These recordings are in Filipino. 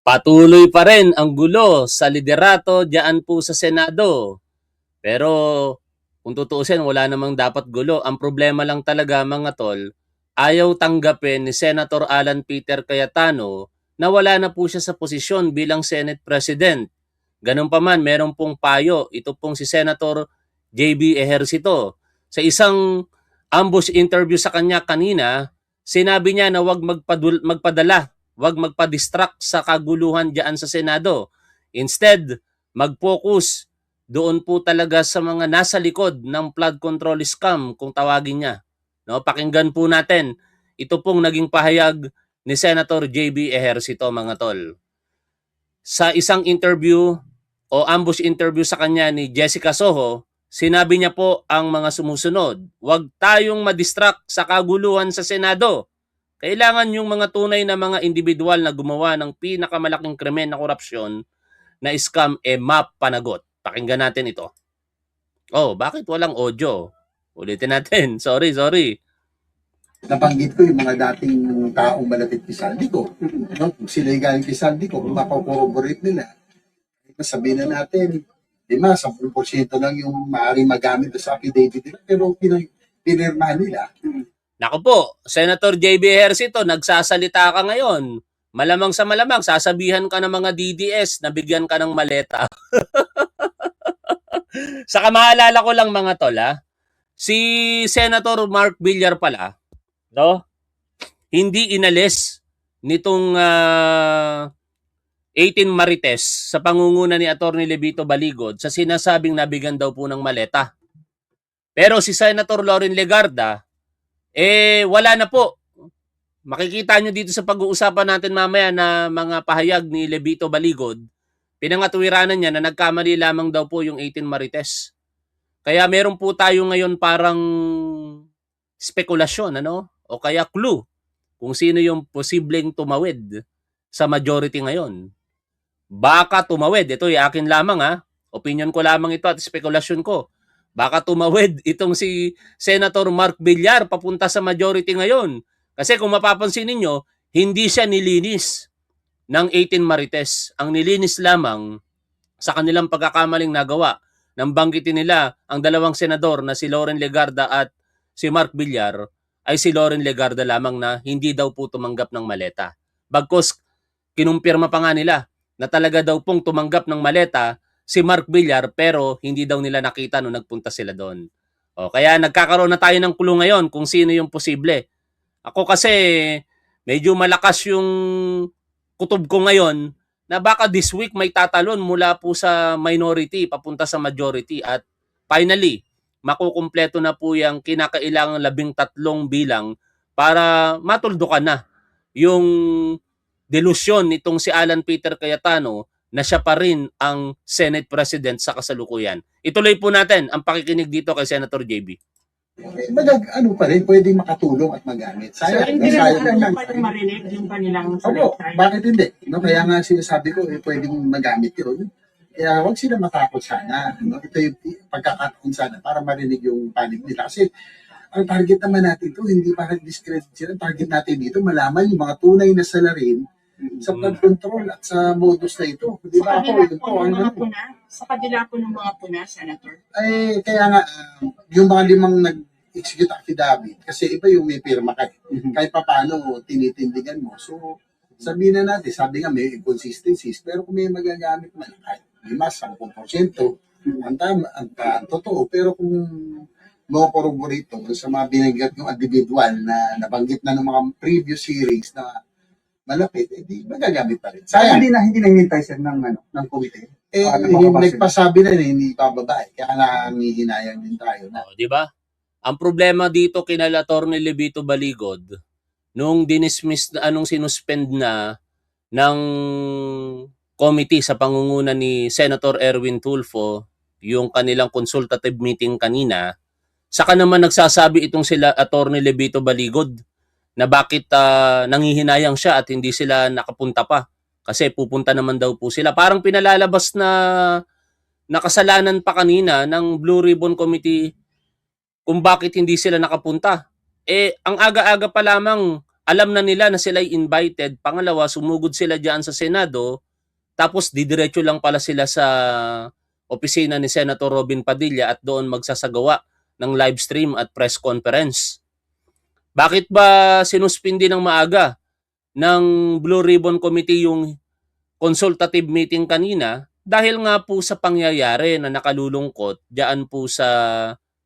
Patuloy pa rin ang gulo sa liderato diyan po sa Senado. Pero kung tutuusin, wala namang dapat gulo. Ang problema lang talaga mga tol, ayaw tanggapin ni Senator Alan Peter Cayetano na wala na po siya sa posisyon bilang Senate President. Ganun pa man, meron pong payo. Ito pong si Senator JB Ejercito. Sa isang ambush interview sa kanya kanina, sinabi niya na huwag magpadala, huwag magpa-distract sa kaguluhan diyan sa Senado. Instead, mag-focus doon po talaga sa mga nasa likod ng flood control scam kung tawagin niya. No, pakinggan po natin. Ito pong naging pahayag ni Senator JB Ejercito mga tol. Sa isang interview o ambush interview sa kanya ni Jessica Soho, sinabi niya po ang mga sumusunod. Huwag tayong madistract sa kaguluhan sa Senado. Kailangan yung mga tunay na mga individual na gumawa ng pinakamalaking krimen na korupsyon na scam mapanagot. Pakinggan natin ito. Oh, bakit walang audio? Ulitin natin. Sorry. Nabanggit ko yung mga dating taong malapit kay Saldi ko. No? Kung sila yung galing kay Saldi ko, kung makakorroborate nila, sabihin na natin, 10% lang yung maaaring magamit sa affidavit nila, pero pinirmahan nila. Naku po, Senator JB Ejercito, nagsasalita ka ngayon. Malamang sa malamang, sasabihan ka ng mga DDS na bigyan ka ng maleta. Saka maalala ko lang mga tol, si Senator Mark Villar pala, no? Hindi inalis nitong 18 Marites sa pangunguna ni Atty. Levito Baligod sa sinasabing nabigyan daw po ng maleta. Pero si Senator Loren Legarda, wala na po. Makikita nyo dito sa pag-uusapan natin mamaya na mga pahayag ni Levito Baligod, pinangatwiranan niya na nagkamali lamang daw po yung 18 Marites. Kaya meron po tayo ngayon parang spekulasyon, ano? O kaya clue kung sino yung posibleng tumawid sa majority ngayon. Baka tumawid, ito yung akin lamang opinion ko lamang ito at spekulasyon ko. Baka tumawid itong si Senator Mark Villar papunta sa majority ngayon. Kasi kung mapapansin ninyo, hindi siya nilinis ng 18 Marites. Ang nilinis lamang sa kanilang pagkakamaling nagawa nang banggitin nila ang dalawang senador na si Loren Legarda at si Mark Villar ay si Loren Legarda lamang na hindi daw po tumanggap ng maleta. Bagkus kinumpirma pa nga nila na talaga daw pong tumanggap ng maleta si Mark Villar pero hindi daw nila nakita nung nagpunta sila doon. O, kaya nagkakaroon na tayo ng clue ngayon kung sino yung posible. Ako kasi medyo malakas yung kutob ko ngayon na baka this week may tatalon mula po sa minority papunta sa majority at finally makukumpleto na po yung kinakailangang 13 bilang para matuldukan na yung delusyon nitong si Alan Peter Cayetano na siya pa rin ang Senate President sa kasalukuyan. Ituloy po natin ang pakikinig dito kay Senator JB. Ano pa rin, pwedeng makatulong at magamit. Sayang, hindi sayang na lang. pwede marinig yung kanilang Opo, bakit hindi? No, kaya nga sinasabi ko, pwedeng magamit yun. Kaya huwag sila matakot sana. No? Ito yung pagkakataon sana para marinig yung panig nila. Kasi ang target naman natin ito, hindi para discredit sila. Target natin dito, malaman yung mga tunay na salarin sa flood control at sa modus na ito. Di ba ako, yun po. Sa kabila po ng mga puna, Senator? Ay, kaya nga, yung mga limang nag-execute affidavit, kasi iba yung may pirma ka. Kahit pa paano, tinitindigan mo. So, sabihin na natin, sabi nga may inconsistencies, pero kung may magagamit man, kahit 5, 10%, ang totoo. Pero kung mo corroborate sa mga binanggit yung individual na nabanggit na ng mga previous hearings na malapit, di magagamit pa rin. Sayang. Hindi na hinintay sir ng committee. Nagpasabi na hindi bababa. Kaya nangihinayang din tayo na. Di ba? Ang problema dito kina Atty. Levito Baligod nung dinismiss na anong sinuspend na ng committee sa pangunguna ni Senator Erwin Tulfo yung kanilang consultative meeting kanina, saka naman nagsasabi itong sila Atty. Levito Baligod na bakit nanghihinayang siya at hindi sila nakapunta pa. Kasi pupunta naman daw po sila. Parang pinalalabas na nakasalanan pa kanina ng Blue Ribbon Committee kung bakit hindi sila nakapunta. Ang aga-aga pa lamang alam na nila na sila invited. Pangalawa, sumugod sila diyan sa Senado, tapos didiretso lang pala sila sa opisina ni Senator Robin Padilla at doon magsasagawa ng live stream at press conference. Bakit ba sinuspindi ng maaga ng Blue Ribbon Committee yung consultative meeting kanina? Dahil nga po sa pangyayari na nakalulungkot diyan po sa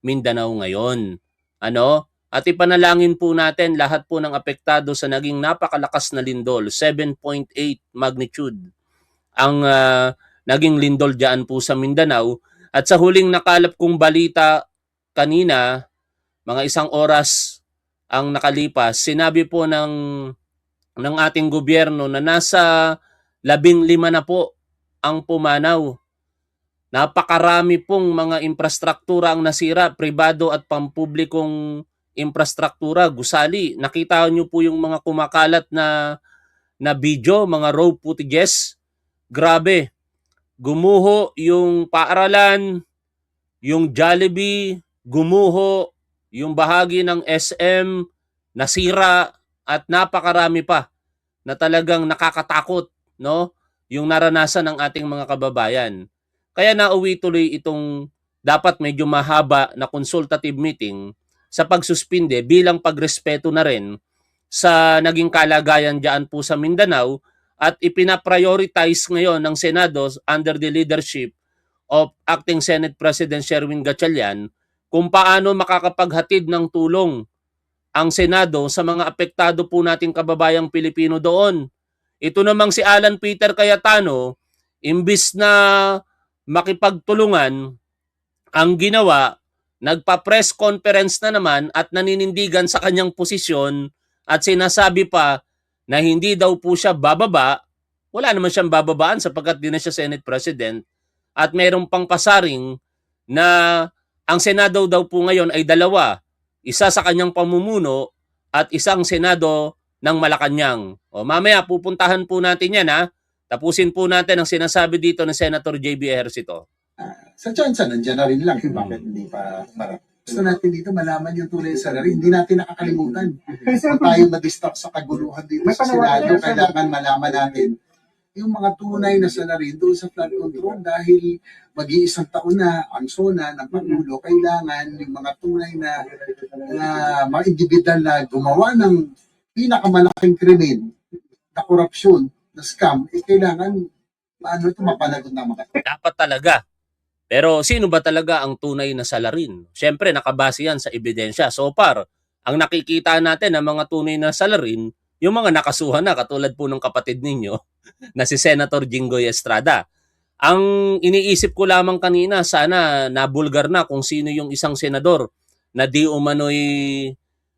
Mindanao ngayon. Ano? At ipanalangin po natin lahat po ng apektado sa naging napakalakas na lindol, 7.8 magnitude ang naging lindol diyan po sa Mindanao. At sa huling nakalap kong balita kanina, mga 1 oras ang nakalipas, sinabi po ng ating gobyerno na nasa 15 na po ang pumanaw. Napakarami pong mga infrastruktura ang nasira, pribado at pampublikong infrastruktura, gusali. Nakita niyo po yung mga kumakalat na video, mga raw footages. Grabe. Gumuho yung paaralan, yung Jollibee, gumuho yung bahagi ng SM, nasira, at napakarami pa na talagang nakakatakot, no? Yung naranasan ng ating mga kababayan. Kaya nauwi tuloy itong dapat medyo mahaba na consultative meeting sa pagsuspinde bilang pagrespeto na rin sa naging kalagayan diyan po sa Mindanao, at ipina-prioritize ngayon ng Senado under the leadership of Acting Senate President Sherwin Gatchalian kung paano makakapaghatid ng tulong ang Senado sa mga apektado po nating kababayang Pilipino doon. Ito namang si Alan Peter Cayetano, imbis na makipagtulungan, ang ginawa, nagpa-press conference na naman at naninindigan sa kanyang posisyon at sinasabi pa na hindi daw po siya bababa. Wala naman siyang bababaan sapagkat di na siya Senate President, at mayroong pang pasaring na ang Senado daw po ngayon ay 2. Isa sa kanyang pamumuno at isang Senado ng Malacanang. O mamaya pupuntahan po natin yan, ha. Tapusin po natin ang sinasabi dito ng Senator JB Ejercito. Sa chance, nandiyan na rin lang. Bakit hindi pa marap? Gusto natin dito malaman yung tunay sa salary. Hindi natin nakakalimutan. Kung tayo na-distract sa kaguluhan dito sa Senado, kailangan malaman natin yung mga tunay na salary doon sa flood control, dahil mag-iisang taon na ang SONA ng Pangulo, kailangan yung mga tunay na mga individual na gumawa ng pinakamalaking krimen na korupsyon, na scam, kailangan ito mapanagot na mga. Dapat talaga. Pero sino ba talaga ang tunay na salarin? Siyempre, nakabase yan sa ebidensya. So far, ang nakikita natin ng mga tunay na salarin, yung mga nakasuhan na, katulad po ng kapatid ninyo, na si Senator Jinggoy Estrada. Ang iniisip ko lamang kanina, sana nabulgar na kung sino yung isang senador na di umano'y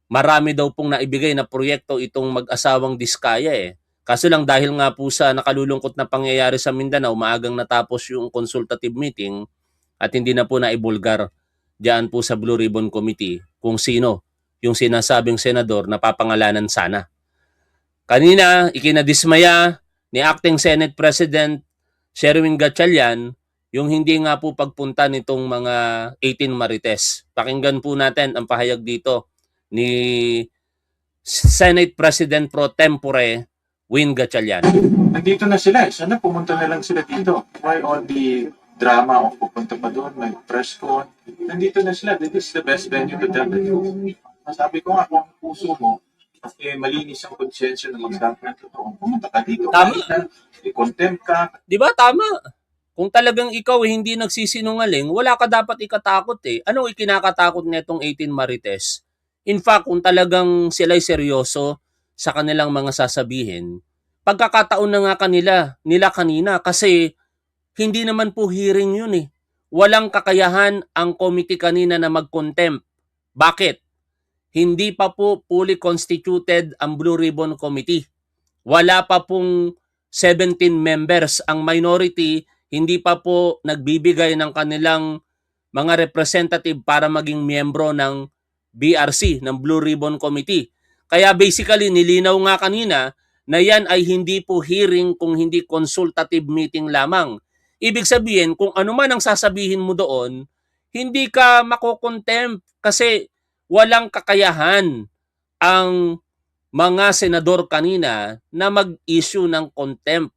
marami daw pong naibigay na proyekto itong mag-asawang Diskaya eh. Kaso lang dahil nga po sa nakalulungkot na pangyayari sa Mindanao, maagang natapos yung consultative meeting at hindi na po naibulgar diyan po sa Blue Ribbon Committee kung sino yung sinasabing senador na papangalanan sana. Kanina, ikinadismaya ni Acting Senate President Sherwin Gatchalian yung hindi nga po pagpunta nitong mga 18 Marites. Pakinggan po natin ang pahayag dito ni Senate President Pro Tempore Win Gatchalian. Nandito na sila. Sana pumunta na lang sila dito. Why all the drama of pupunta pa doon, may press con? Nandito na sila. This is the best venue to tell the truth. Masabi ko nga, kung puso mo, malinis ang konsensya na magsabi ng totoo, pumunta ka dito. Tama. I-contempt ka. Di ba? Tama. Kung talagang ikaw hindi nagsisinungaling, wala ka dapat ikatakot eh. Anong ikinakatakot nitong 18 Marites? In fact, kung talagang sila'y seryoso sa kanilang mga sasabihin, pagkakataon na nga nila kanina, kasi hindi naman po hearing yun eh. Walang kakayahan ang committee kanina na mag-contempt. Bakit? Hindi pa po fully constituted ang Blue Ribbon Committee. Wala pa pong 17 members. Ang minority, hindi pa po nagbibigay ng kanilang mga representative para maging miyembro ng BRC, ng Blue Ribbon Committee. Kaya basically, nilinaw nga kanina na yan ay hindi po hearing kung hindi consultative meeting lamang. Ibig sabihin, kung ano man ang sasabihin mo doon, hindi ka makokontempt kasi walang kakayahan ang mga senador kanina na mag-issue ng contempt